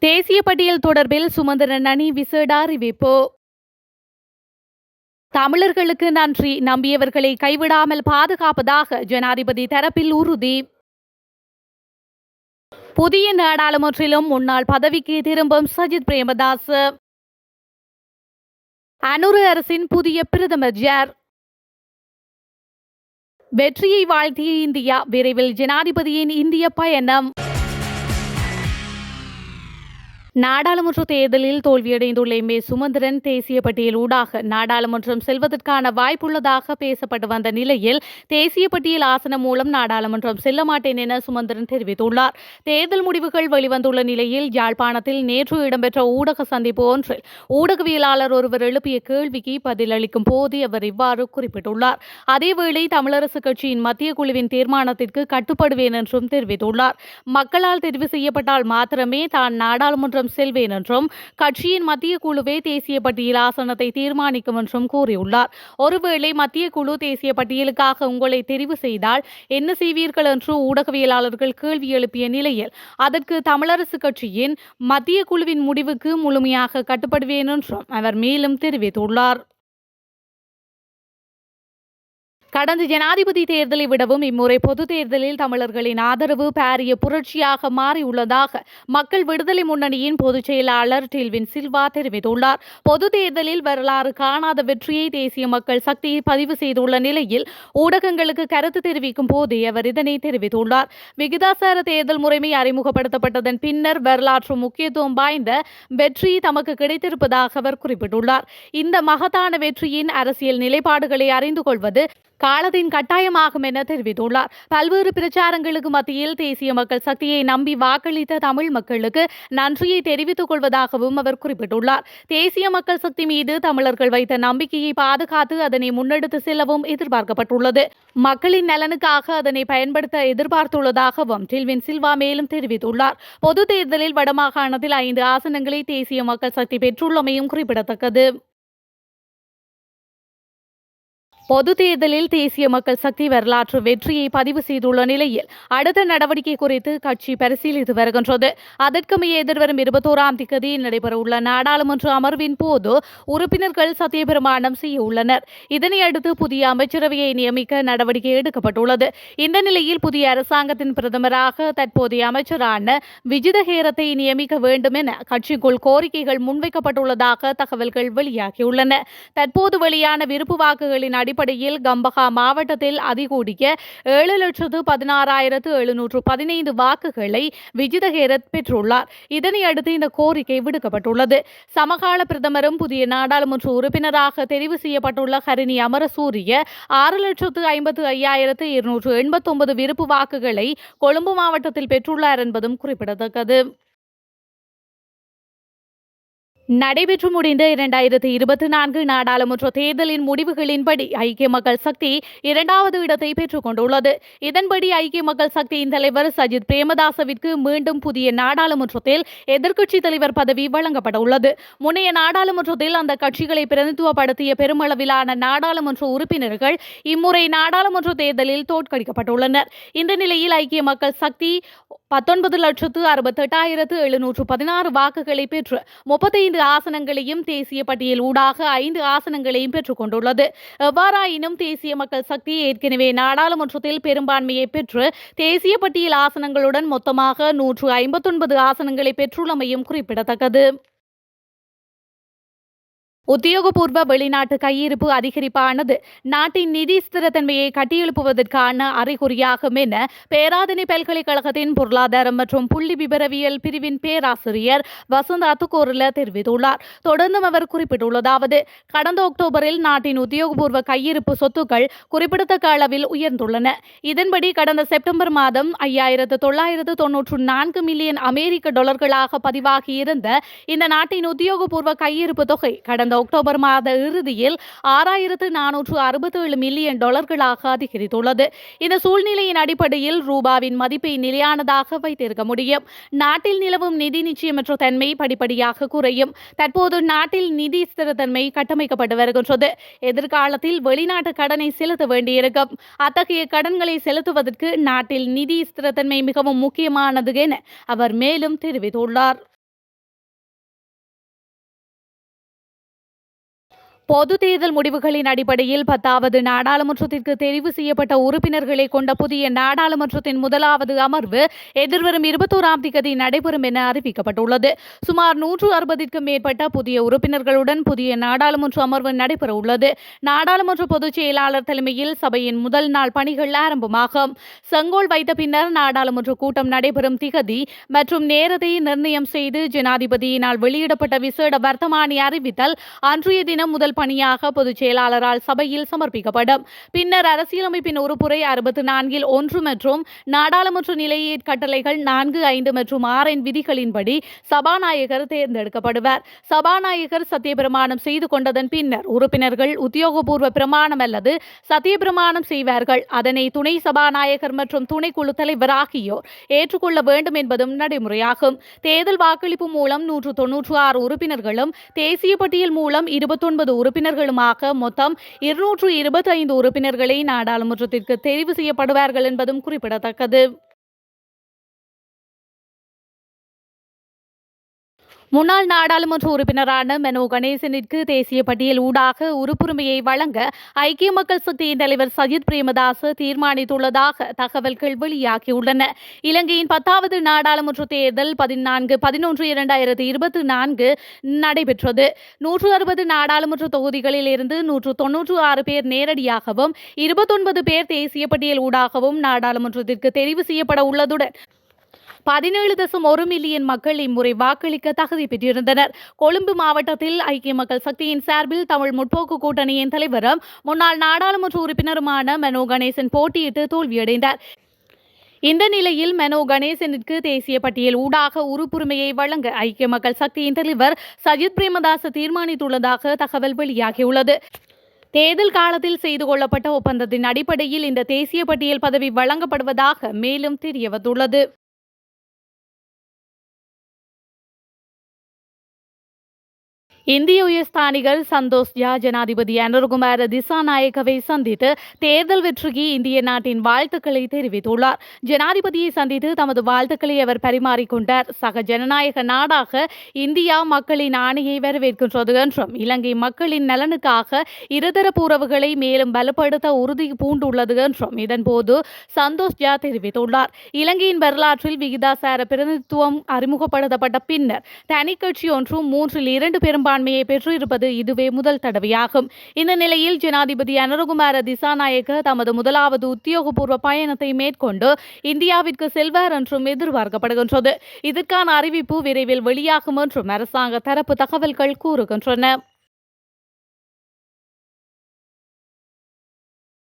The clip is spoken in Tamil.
தேசிய பட்டியல் தொடர்பில் சுமந்திரன் அணி விசேட அறிவிப்பு. தமிழர்களுக்கு நன்றி, நம்பியவர்களை கைவிடாமல் பாதுகாப்பதாக ஜனாதிபதி தரப்பில் உறுதி. புதிய நாடாளுமன்றிலும் முன்னாள் பதவிக்கு திரும்பும் சஜித் பிரேமதாச. அனுர அரசின் புதிய பிரதமர் யார்? வெற்றியை வாழ்த்திய இந்தியா, விரைவில் ஜனாதிபதியின் இந்திய பயணம். நாடாளுமன்ற தேர்தலில் தோல்வியடைந்துள்ள எம். ஏ. சுமந்திரன் தேசிய பட்டியல் ஊடாக நாடாளுமன்றம் செல்வதற்கான வாய்ப்புள்ளதாக பேசப்பட்டு வந்த நிலையில் தேசிய பட்டியல் ஆசனம் மூலம் நாடாளுமன்றம் செல்ல மாட்டேன் என சுமந்திரன் தெரிவித்துள்ளார். தேர்தல் முடிவுகள் வெளிவந்துள்ள நிலையில் யாழ்ப்பாணத்தில் நேற்று இடம்பெற்ற ஊடக சந்திப்பு ஒன்றில் ஊடகவியலாளர் ஒருவர் எழுப்பிய கேள்விக்கு பதிலளிக்கும் போது அவர் இவ்வாறு குறிப்பிட்டுள்ளார். அதேவேளை தமிழரசு கட்சியின் மத்திய குழுவின் தீர்மானத்திற்கு கட்டுப்படுவேன் என்றும் தெரிவித்துள்ளார். மக்களால் தெரிவு செய்யப்பட்டால் மாத்திரமே தான் நாடாளுமன்றம் செல்வேன் என்றும் கட்சியின் மத்திய குழுவே தேசிய பட்டியல் ஆசனத்தை தீர்மானிக்கும் என்றும் கூறியுள்ளார். ஒருவேளை மத்திய குழு தேசிய பட்டியலுக்காக உங்களை தெரிவு செய்தால் என்ன செய்வீர்கள் என்று ஊடகவியலாளர்கள் கேள்வி எழுப்பிய நிலையில் அதற்கு தமிழரசு கட்சியின் மத்திய குழுவின் முடிவுக்கு முழுமையாக கட்டுப்படுவேன் என்றும் அவர் மேலும் தெரிவித்துள்ளார். கடந்த ஜனாதிபதி தேர்தலை விடவும் இம்முறை பொது தேர்தலில் தமிழர்களின் ஆதரவு பாரிய புரட்சியாக மாறியுள்ளதாக மக்கள் விடுதலை முன்னணியின் பொதுச் செயலாளர் டில்வின் சில்வா தெரிவித்துள்ளார். பொது தேர்தலில் வரலாறு காணாத வெற்றியை தேசிய மக்கள் சக்தி பதிவு செய்துள்ள நிலையில் ஊடகங்களுக்கு கருத்து தெரிவிக்கும் போதே அவர் இதனை தெரிவித்துள்ளார். விகிதாசார தேர்தல் முறைமை அறிமுகப்படுத்தப்பட்டதன் பின்னர் வரலாற்று முக்கியத்துவம் வாய்ந்த வெற்றி தமக்கு கிடைத்திருப்பதாக அவர் குறிப்பிட்டுள்ளார். இந்த மகத்தான வெற்றியின் அரசியல் நிலைப்பாடுகளை அறிந்து கொள்வது காலத்தின் கட்டாயமாகும் என தெரிவித்துள்ளார். பல்வேறு பிரச்சாரங்களுக்கு மத்தியில் தேசிய மக்கள் சக்தியை நம்பி வாக்களித்த தமிழ் மக்களுக்கு நன்றியை தெரிவித்துக் கொள்வதாகவும் அவர் குறிப்பிட்டுள்ளார். தேசிய மக்கள் சக்தி மீது தமிழர்கள் வைத்த நம்பிக்கையை பாதுகாத்து அதனை முன்னெடுத்து செல்லவும் எதிர்பார்க்கப்பட்டுள்ளது. மக்களின் நலனுக்காக அதனை பயன்படுத்த எதிர்பார்த்துள்ளதாகவும் டில்வின் சில்வா மேலும் தெரிவித்துள்ளார். பொது தேர்தலில் வடமாகாணத்தில் 5 ஆசனங்களை தேசிய மக்கள் சக்தி பெற்றுள்ளமையும் குறிப்பிடத்தக்கது. பொது தேர்தலில் தேசிய மக்கள் சக்தி வரலாற்று வெற்றியை பதிவு செய்துள்ள நிலையில் அடுத்த நடவடிக்கை குறித்து கட்சி பரிசீலித்து வருகின்றது. அதற்குமைய எதிர்வரும் 21ஆம் தேதி நடைபெறவுள்ள நாடாளுமன்ற அமர்வின் போது உறுப்பினர்கள் சத்தியப்பிரமாணம் செய்ய உள்ளனர். இதனையடுத்து புதிய அமைச்சரவையை நியமிக்க நடவடிக்கை எடுக்கப்பட்டுள்ளது. இந்த நிலையில் புதிய அரசாங்கத்தின் பிரதமராக தற்போதைய அமைச்சரான விஜித ஹேரத்தை நியமிக்க வேண்டும் என கட்சிக்குள் கோரிக்கைகள் முன்வைக்கப்பட்டுள்ளதாக தகவல்கள் வெளியாகியுள்ளன. தற்போது வெளியான விருப்பு வாக்குகளின் அடிப்படையில் கம்பஹா மாவட்டத்தில் அதிகூடிய 7,16,715 வாக்குகளை விஜித ஹேரத் பெற்றுள்ளார். இதனையடுத்து இந்த கோரிக்கை விடுக்கப்பட்டுள்ளது. சமகால பிரதமரும் புதிய நாடாளுமன்ற உறுப்பினராக தெரிவு செய்யப்பட்டுள்ள ஹரிணி அமரசூரிய 6,55,289 விருப்பு வாக்குகளை கொழும்பு மாவட்டத்தில் பெற்றுள்ளார் என்பதும் குறிப்பிடத்தக்கது. நடைபெற்று முடிந்த 2024 நாடாளுமன்ற தேர்தலின் முடிவுகளின்படி ஐக்கிய மக்கள் சக்தி 2வது இடத்தை பெற்றுக் கொண்டுள்ளது. இதன்படி ஐக்கிய மக்கள் சக்தியின் தலைவர் சஜித் பிரேமதாசவிற்கு மீண்டும் புதிய நாடாளுமன்றத்தில் எதிர்க்கட்சித் தலைவர் பதவி வழங்கப்பட உள்ளது. முன்னைய நாடாளுமன்றத்தில் அந்த கட்சிகளை பிரதிநிதித்துவப்படுத்திய பெருமளவிலான நாடாளுமன்ற உறுப்பினர்கள் இம்முறை நாடாளுமன்ற தேர்தலில் தோற்கடிக்கப்பட்டுள்ளனர். இந்த நிலையில் ஐக்கிய மக்கள் சக்தி 19,68,716 வாக்குகளை பெற்று 35 ஆசனங்களையும் தேசிய பட்டியல் ஊடாக 5 ஆசனங்களையும் பெற்றுக் கொண்டுள்ளது. எவ்வாறாயினும் தேசிய மக்கள் சக்தி ஏற்கனவே நாடாளுமன்றத்தில் பெரும்பான்மையை பெற்று தேசிய பட்டியல் ஆசனங்களுடன் மொத்தமாக 159 ஆசனங்களை பெற்றுள்ளமையும் குறிப்பிடத்தக்கது. உத்தியோகபூர்வ வெளிநாட்டு கையிருப்பு அதிகரிப்பானது நாட்டின் நிதி ஸ்திரத்தன்மையை கட்டியெழுப்புவதற்கான அறிகுறியாகும் என பேராதனை பல்கலைக்கழகத்தின் பொருளாதாரம் மற்றும் புள்ளி விபரவியல் பிரிவின் பேராசிரியர் வசந்த் அத்துக்கோரல தெரிவித்துள்ளார். தொடர்ந்தும் அவர் குறிப்பிட்டுள்ளதாவது, கடந்த அக்டோபரில் நாட்டின் உத்தியோகபூர்வ கையிருப்பு சொத்துக்கள் குறிப்பிடத்தக்க அளவில் உயர்ந்துள்ளன. இதன்படி கடந்த செப்டம்பர் மாதம் 5,994 மில்லியன் அமெரிக்க டாலர்களாக பதிவாகியிருந்த இந்த நாட்டின் உத்தியோகபூர்வ கையிருப்பு தொகை கடந்த அக்டோபர் மாத இறுதியில் 6,467 மில்லியன் டாலர்களாக அதிகரித்துள்ளது. இந்த சூழ்நிலையின் அடிப்படையில் ரூபாவின் மதிப்பை நிலையானதாக வைத்திருக்க முடியும். நாட்டில் நிலவும் நிதி நிச்சயமற்ற தன்மை படிப்படியாக குறையும். தற்போது நாட்டில் நிதி ஸ்திரத்தன்மை கட்டமைக்கப்பட்டு வருகின்றது. எதிர்காலத்தில் வெளிநாட்டு கடனை செலுத்த வேண்டியிருக்கும். அத்தகைய கடன்களை செலுத்துவதற்கு நாட்டில் நிதி ஸ்திரத்தன்மை மிகவும் முக்கியமானது என அவர் மேலும் தெரிவித்துள்ளார். பொது தேர்தல் முடிவுகளின் அடிப்படையில் 10வது நாடாளுமன்றத்திற்கு தெரிவு செய்யப்பட்ட உறுப்பினர்களை கொண்ட புதிய நாடாளுமன்றத்தின் முதலாவது அமர்வு எதிர்வரும் 21ஆம் தேதி நடைபெறும் என அறிவிக்கப்பட்டுள்ளது. சுமார் 160க்கும் மேற்பட்ட புதிய உறுப்பினர்களுடன் புதிய நாடாளுமன்ற அமர்வு நடைபெற உள்ளது. நாடாளுமன்ற பொதுச் செயலாளர் தலைமையில் சபையின் முதல் நாள் பணிகள் ஆரம்பமாகும். செங்கோல் வைத்த பின்னர் நாடாளுமன்ற கூட்டம் நடைபெறும் திகதி மற்றும் நேரத்தை நிர்ணயம் செய்து ஜனாதிபதியினால் வெளியிடப்பட்ட விசேட வர்த்தமானி அறிவித்தல் அன்றைய தினம் முதல் பணியாக பொதுச் செயலாளரால் சபையில் சமர்ப்பிக்கப்படும். பின்னர் அரசியலமைப்பின் உறுப்புரை 64 1 மற்றும் நாடாளுமன்ற நிலைய கட்டளைகள் 4, 5 மற்றும் 6 விதிகளின்படி சபாநாயகர் தேர்ந்தெடுக்கப்படுவார். சபாநாயகர் சத்தியப்பிரமாணம் செய்து கொண்டதன் பின்னர் உறுப்பினர்கள் உத்தியோகபூர்வ பிரமாணம் அல்லது சத்தியப்பிரமாணம் செய்வார்கள். அதனை துணை சபாநாயகர் மற்றும் துணைக்குழு தலைவர் ஆகியோர் ஏற்றுக்கொள்ள வேண்டும் என்பதும் நடைமுறையாகும். தேர்தல் வாக்களிப்பு மூலம் 196 உறுப்பினர்களும் தேசிய பட்டியல் மூலம் 29 உறுப்பினர்களுமாக மொத்தம் 225 உறுப்பினர்களை நாடாளுமன்றத்திற்கு தெரிவு செய்யப்படுவார்கள் என்பதும் குறிப்பிடத்தக்கது. முன்னாள் நாடாளுமன்ற உறுப்பினரான மெனோ கணேசனிற்கு தேசிய பட்டியல் ஊடாக உறுப்புரிமையை வழங்க ஐக்கிய மக்கள் சக்தியின் தலைவர் சஜித் பிரேமதாச தீர்மானித்துள்ளதாக தகவல்கள் வெளியாகியுள்ளன. இலங்கையின் 10வது நாடாளுமன்ற தேர்தல் 14/11/2024 நடைபெற்றது. 160 நாடாளுமன்ற தொகுதிகளில் இருந்து 196 பேர் நேரடியாகவும் 29 பேர் தேசிய பட்டியல் ஊடாகவும் நாடாளுமன்றத்திற்கு தெரிவு செய்யப்பட உள்ளதுடன் 17.1 மில்லியன் மக்கள் இம்முறை வாக்களிக்க தகுதி பெற்றிருந்தனர். கொழும்பு மாவட்டத்தில் ஐக்கிய மக்கள் சக்தியின் சார்பில் தமிழ் முற்போக்கு கூட்டணியின் தலைவரும் முன்னாள் நாடாளுமன்ற உறுப்பினருமான மெனோ கணேசன் போட்டியிட்டு தோல்வியடைந்தார். இந்த நிலையில் மெனோ கணேசனுக்கு தேசிய பட்டியல் ஊடாக உறுப்புரிமையை வழங்க ஐக்கிய மக்கள் சக்தியின் தலைவர் சஜித் பிரேமதாச தீர்மானித்துள்ளதாக தகவல் வெளியாகியுள்ளது. தேர்தல் காலத்தில் செய்து கொள்ளப்பட்ட ஒப்பந்தத்தின் அடிப்படையில் இந்த தேசிய பட்டியல் பதவி வழங்கப்படுவதாக மேலும் தெரியவந்துள்ளது. இந்திய உயர்ஸ்தானிகர் சந்தோஷ் ஜா ஜனாதிபதி அனுரகுமார திசாநாயக்கவை சந்தித்து தேர்தல் வெற்றிக்கு இந்திய நாட்டின் வாழ்த்துக்களை தெரிவித்துள்ளார். ஜனாதிபதியை சந்தித்து தமது வாழ்த்துக்களை அவர் பரிமாறிக்கொண்டார். சக ஜனநாயக நாடாக இந்தியா மக்களின் ஆணையை வரவேற்கின்றது என்றும் இலங்கை மக்களின் நலனுக்காக இருதரப்பு உறவுகளை மேலும் பலப்படுத்த உறுதி பூண்டுள்ளது என்றும் இதன்போது சந்தோஷ் ஜா தெரிவித்துள்ளார். இலங்கையின் வரலாற்றில் விகிதாசார பிரதிநிதித்துவம் அறிமுகப்படுத்தப்பட்ட பின்னர் தனி கட்சி ஒன்று 3/2 பெரும்பான்மையை பெற்றிருப்பது இதுவே முதல் தடவையாகும். இந்த நிலையில் ஜனாதிபதி அனுரகுமார திசாநாயக்க தமது முதலாவது உத்தியோகபூர்வ பயணத்தை மேற்கொண்டு இந்தியாவிற்கு செல்வார் என்றும் எதிர்பார்க்கப்படுகின்றது. இதற்கான அறிவிப்பு விரைவில் வெளியாகும் என்றும் அரசாங்க தரப்பு தகவல்கள் கூறுகின்றன.